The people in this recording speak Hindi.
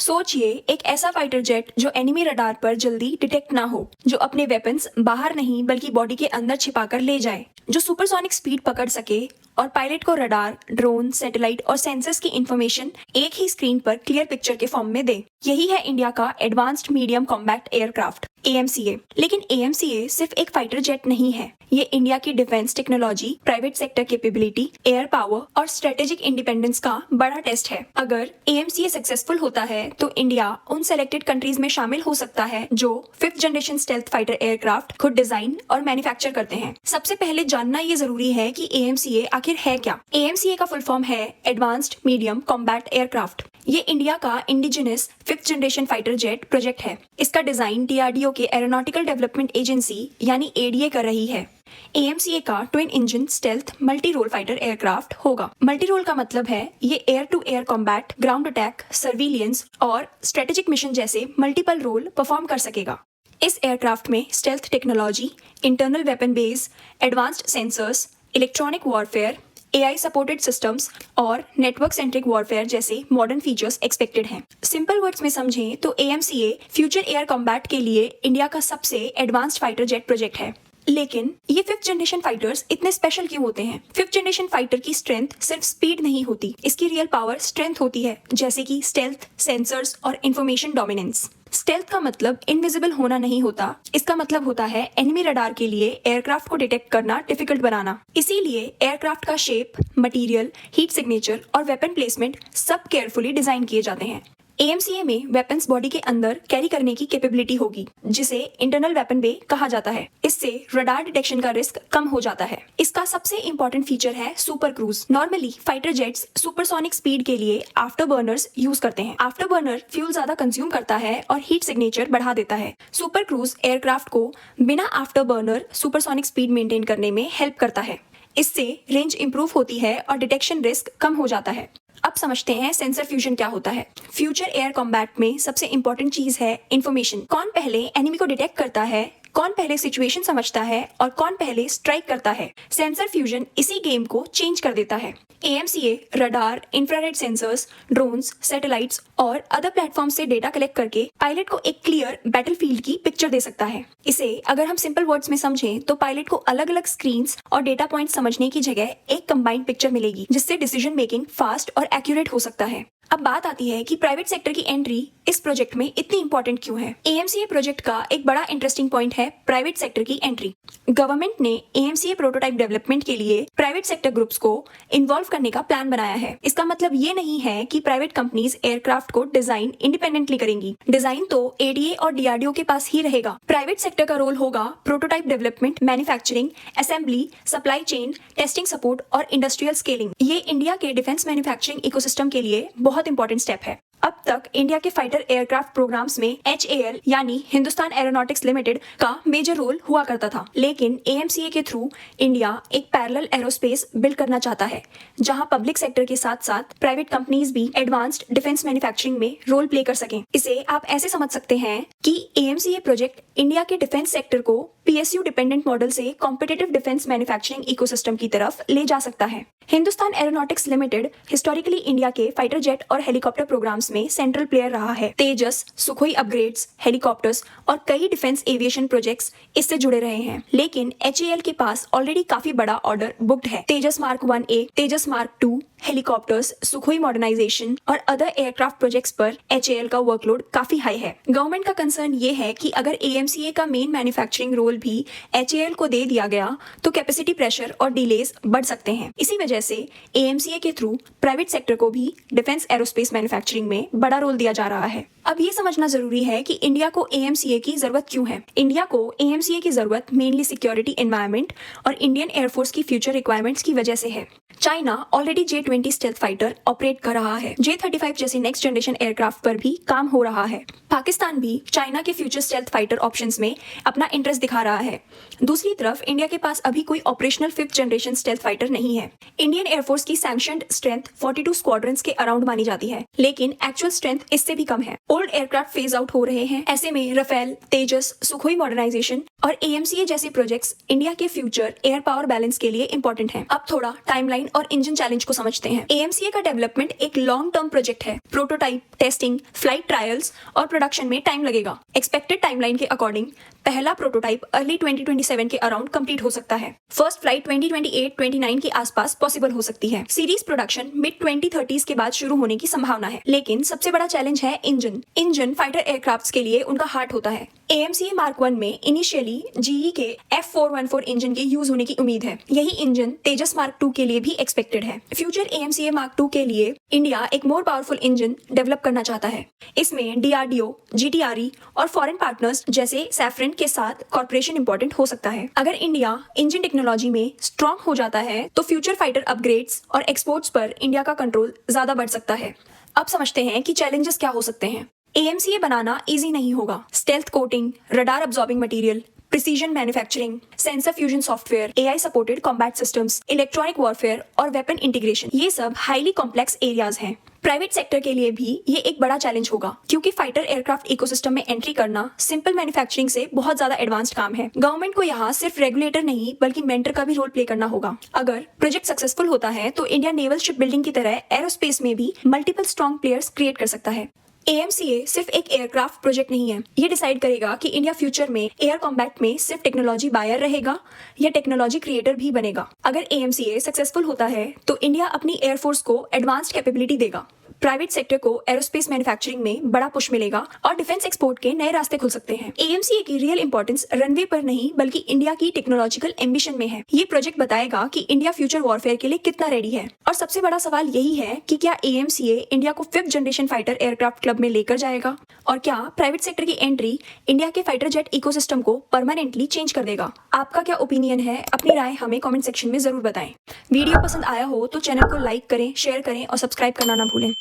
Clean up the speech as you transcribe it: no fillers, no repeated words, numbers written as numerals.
सोचिए एक ऐसा फाइटर जेट जो एनिमी रडार पर जल्दी डिटेक्ट ना हो, जो अपने वेपन्स बाहर नहीं बल्कि बॉडी के अंदर छिपाकर ले जाए, जो सुपरसोनिक स्पीड पकड़ सके और पायलट को रडार, ड्रोन, सैटेलाइट और सेंसर्स की इंफॉर्मेशन एक ही स्क्रीन पर क्लियर पिक्चर के फॉर्म में दे। यही है इंडिया का advanced medium combat aircraft AMCA। लेकिन AMCA सिर्फ एक फाइटर जेट नहीं है, ये इंडिया की defence technology, private sector capability, air power और स्ट्रेटेजिक इंडिपेंडेंस का बड़ा टेस्ट है। अगर AMCA सक्सेसफुल होता है तो इंडिया उन सेलेक्टेड कंट्रीज में शामिल हो सकता है जो 5th generation stealth fighter aircraft खुद डिजाइन और मैन्युफैक्चर करते हैं। सबसे पहले जानना ये जरूरी है कि AMCA आखिर है क्या। AMCA का फुल फॉर्म है एडवांस्ड मीडियम कॉम्बैट एयरक्राफ्ट। ये इंडिया का indigenous 5th generation fighter jet project है। इसका डिजाइन DRDO के एरोनॉटिकल डेवलपमेंट एजेंसी यानी ADA कर रही है। AMCA का twin engine stealth multi role fighter aircraft होगा। मल्टी रोल का मतलब है ये air to air combat, ground attack, surveillance और स्ट्रेटेजिक मिशन जैसे मल्टीपल रोल परफॉर्म कर सकेगा। इस एयरक्राफ्ट में stealth technology, internal weapon base, advanced sensors, electronic warfare, AI supported systems और नेटवर्क सेंट्रिक वॉरफेयर जैसे मॉडर्न फीचर्स एक्सपेक्टेड हैं। सिंपल वर्ड्स में समझें तो AMCA फ्यूचर एयर कॉम्बैट के लिए इंडिया का सबसे एडवांस्ड फाइटर जेट प्रोजेक्ट है। लेकिन ये 5th जनरेशन फाइटर्स इतने स्पेशल क्यों होते हैं? 5th जनरेशन फाइटर की स्ट्रेंथ सिर्फ स्पीड नहीं होती, इसकी रियल पावर स्ट्रेंथ होती है, जैसे कि स्टेल्थ, सेंसर्स और इंफॉर्मेशन डोमिनेंस। स्टेल्थ का मतलब इनविजिबल होना नहीं होता, इसका मतलब होता है एनिमी रडार के लिए एयरक्राफ्ट को डिटेक्ट करना डिफिकल्ट बनाना। इसीलिए एयरक्राफ्ट का शेप, मटेरियल, हीट सिग्नेचर और वेपन प्लेसमेंट सब केयरफुली डिजाइन किए जाते हैं। AMCA में वेपन्स बॉडी के अंदर कैरी करने की कैपेबिलिटी होगी, जिसे इंटरनल वेपन बे कहा जाता है। इससे रडार डिटेक्शन का रिस्क कम हो जाता है। इसका सबसे इंपॉर्टेंट फीचर है super cruise. Normally fighter jets supersonic speed के लिए आफ्टर बर्नर्स यूज करते हैं। आफ्टर बर्नर फ्यूल ज्यादा कंज्यूम करता है और हीट सिग्नेचर बढ़ा देता है। सुपर क्रूज एयरक्राफ्ट को बिना after burner supersonic speed maintain करने में हेल्प करता है। इससे रेंज इंप्रूव होती है और डिटेक्शन रिस्क कम हो जाता है। अब समझते हैं सेंसर फ्यूजन क्या होता है। फ्यूचर एयर कॉम्बैट में सबसे इंपॉर्टेंट चीज है इंफॉर्मेशन। कौन पहले एनिमी को डिटेक्ट करता है, कौन पहले सिचुएशन समझता है और कौन पहले स्ट्राइक करता है। सेंसर फ्यूजन इसी गेम को चेंज कर देता है। AMCA radar, infrared sensors, drones, satellites और अदर प्लेटफॉर्म से डेटा कलेक्ट करके पायलट को एक क्लियर बैटलफील्ड की पिक्चर दे सकता है। इसे अगर हम सिंपल वर्ड्स में समझें तो पायलट को अलग अलग स्क्रीन्स और डेटा पॉइंट समझने की जगह एक कंबाइंड पिक्चर मिलेगी, जिससे डिसीजन मेकिंग फास्ट और एक्यूरेट हो सकता है। अब बात आती है कि प्राइवेट सेक्टर की एंट्री इस प्रोजेक्ट में इतनी इंपॉर्टेंट क्यों है। AMCA प्रोजेक्ट का एक बड़ा इंटरेस्टिंग पॉइंट है प्राइवेट सेक्टर की एंट्री। गवर्नमेंट ने AMCA प्रोटोटाइप डेवलपमेंट के लिए प्राइवेट सेक्टर ग्रुप्स को इन्वॉल्व करने का प्लान बनाया है। इसका मतलब ये नहीं है कि प्राइवेट कंपनीज एयरक्राफ्ट को डिजाइन इंडिपेंडेंटली करेंगी। डिजाइन तो ADA और DRDO के पास ही रहेगा। प्राइवेट सेक्टर का रोल होगा prototype development, manufacturing, assembly, supply chain, testing support और इंडस्ट्रियल स्केलिंग। ये इंडिया के डिफेंस मैन्युफैक्चरिंग इकोसिस्टम के लिए बहुत इंपॉर्टेंट स्टेप है। अब तक इंडिया के फाइटर एयरक्राफ्ट प्रोग्राम्स में HAL यानी हिंदुस्तान एरोनॉटिक्स लिमिटेड का मेजर रोल हुआ करता था, लेकिन AMCA के थ्रू इंडिया एक पैरेलल एरोस्पेस बिल्ड करना चाहता है, जहां पब्लिक सेक्टर के साथ साथ प्राइवेट कंपनीज भी एडवांस्ड डिफेंस मैन्युफैक्चरिंग में रोल प्ले कर सकें। इसे आप ऐसे समझ सकते हैं कि AMCA प्रोजेक्ट इंडिया के डिफेंस सेक्टर को PSU डिपेंडेंट मॉडल से कॉम्पिटिटिव डिफेंस मैन्युफैक्चरिंग इकोसिस्टम की तरफ ले जा सकता है। Hindustan aeronautics limited historically India के फाइटर जेट और हेलीकॉप्टर प्रोग्राम्स में सेंट्रल प्लेयर रहा है। तेजस, सुखोई अपग्रेड्स, हेलीकॉप्टर्स और कई डिफेंस एविएशन प्रोजेक्ट्स इससे जुड़े रहे हैं। लेकिन HAL के पास ऑलरेडी काफी बड़ा ऑर्डर बुक्ड है। तेजस मार्क 1A, तेजस मार्क 2, हेलीकॉप्टर्स, सुखोई मॉडर्नाइजेशन और अदर एयरक्राफ्ट प्रोजेक्ट्स पर HAL का वर्कलोड काफी हाई है। गवर्नमेंट का कंसर्न ये है कि अगर AMCA का मेन मैन्युफैक्चरिंग रोल भी HAL को दे दिया गया तो कैपेसिटी प्रेशर और डिलेज बढ़ सकते हैं। इसी वजह से AMCA के थ्रू प्राइवेट सेक्टर को भी डिफेंस एरोस्पेस मैन्युफैक्चरिंग में बड़ा रोल दिया जा रहा है। अब ये समझना जरूरी है कि इंडिया को AMCA की जरूरत क्यों है। इंडिया को AMCA की जरूरत मेनली सिक्योरिटी एनवायरनमेंट और इंडियन एयरफोर्स की फ्यूचर रिक्वायरमेंट्स की वजह से है। China already J-20 stealth fighter operate कर रहा है। J-35 जैसे नेक्स्ट जनरेशन एयरक्राफ्ट पर भी काम हो रहा है। पाकिस्तान भी चाइना के फ्यूचर स्टेल्थ फाइटर ऑप्शंस में अपना इंटरेस्ट दिखा रहा है। दूसरी तरफ इंडिया के पास अभी कोई operational 5th generation stealth fighter नहीं है। इंडियन एयरफोर्स की सैंक्शनड स्ट्रेंथ 42 स्क्वाड्रंस के अराउंड मानी जाती है, लेकिन एक्चुअल स्ट्रेंथ इससे भी कम है। ओल्ड एयरक्राफ्ट फेज आउट हो रहे हैं। ऐसे में राफेल, तेजस, सुखोई मॉडर्नाइजेशन और एएमसीए जैसे प्रोजेक्ट्स इंडिया के फ्यूचर एयर पावर बैलेंस के लिए इंपॉर्टेंट हैं। अब थोड़ा टाइमलाइन और इंजन चैलेंज को समझते हैं। एएमसीए का डेवलपमेंट एक लॉन्ग टर्म प्रोजेक्ट है। प्रोटोटाइप, टेस्टिंग, फ्लाइट ट्रायल्स और प्रोडक्शन में टाइम लगेगा। एक्सपेक्टेड टाइमलाइन के अकॉर्डिंग पहला प्रोटोटाइप अर्ली 2027 के अराउंड कंप्लीट हो सकता है। फर्स्ट फ्लाइट 2028-29 के आसपास पॉसिबल हो सकती है। सीरीज प्रोडक्शन मिड 2030s के बाद शुरू होने की संभावना है। लेकिन सबसे बड़ा चैलेंज है इंजन फाइटर एयरक्राफ्ट्स के लिए उनका हार्ट होता है। एएमसीए मार्क 1 में इनिशियली जीई के F414 इंजन के यूज होने की उम्मीद है। यही इंजन तेजस मार्क 2 के लिए भी एक्सपेक्टेड है। फ्यूचर एएमसीए मार्क 2 के लिए इंडिया एक मोर पावरफुल इंजन डेवलप करना चाहता है। इसमें डीआरडीओ, जीटीआरई और फॉरेन पार्टनर्स जैसे सैफरन के साथ कॉर्पोरेशन इंपॉर्टेंट हो सकता है। अगर इंडिया इंजन टेक्नोलॉजी में स्ट्रॉन्ग हो जाता है तो फ्यूचर फाइटर अपग्रेड्स और एक्सपोर्ट्स पर इंडिया का कंट्रोल ज्यादा बढ़ सकता है। अब समझते हैं कि चैलेंजेस क्या हो सकते हैं। एएमसीए बनाना इजी नहीं होगा। Stealth coating, radar absorbing material, precision manufacturing, sensor fusion software, AI supported combat systems, electronic warfare और वेपन इंटीग्रेशन, ये सब हाईली कॉम्प्लेक्स एरियाज हैं। प्राइवेट सेक्टर के लिए भी ये एक बड़ा चैलेंज होगा क्योंकि फाइटर एयरक्राफ्ट इकोसिस्टम में एंट्री करना सिंपल मैन्युफैक्चरिंग से बहुत ज्यादा एडवांस्ड काम है। गवर्नमेंट को यहाँ सिर्फ रेगुलेटर नहीं बल्कि मेंटर का भी रोल प्ले करना होगा। अगर प्रोजेक्ट सक्सेसफुल होता है तो इंडिया नेवल शिप बिल्डिंग की तरह एरोस्पेस में भी मल्टीपल स्ट्रॉन्ग प्लेयर्स क्रिएट कर सकता है। एएमसीए सिर्फ एक एयरक्राफ्ट प्रोजेक्ट नहीं है। ये डिसाइड करेगा कि इंडिया फ्यूचर में एयर कॉम्बैट में सिर्फ टेक्नोलॉजी बायर रहेगा या टेक्नोलॉजी क्रिएटर भी बनेगा। अगर एएमसीए सक्सेसफुल होता है तो इंडिया अपनी एयरफोर्स को एडवांस्ड कैपेबिलिटी देगा, प्राइवेट सेक्टर को एरोस्पेस मैन्युफैक्चरिंग में बड़ा पुश मिलेगा और डिफेंस एक्सपोर्ट के नए रास्ते खुल सकते हैं। एएमसीए की रियल इंपॉर्टेंस रनवे पर नहीं बल्कि इंडिया की टेक्नोलॉजिकल एम्बिशन में है। ये प्रोजेक्ट बताएगा कि इंडिया फ्यूचर वॉरफेयर के लिए कितना रेडी है। और सबसे बड़ा सवाल यही है कि क्या एएमसीए इंडिया को 5th generation fighter aircraft club में लेकर जाएगा और क्या प्राइवेट सेक्टर की एंट्री इंडिया के फाइटर जेट इकोसिस्टम को परमानेंटली चेंज कर देगा। आपका क्या ओपिनियन है? अपनी राय हमें कॉमेंट सेक्शन में जरूर बताएं। वीडियो पसंद आया हो तो चैनल को लाइक करें, शेयर करें और सब्सक्राइब करना ना भूलें।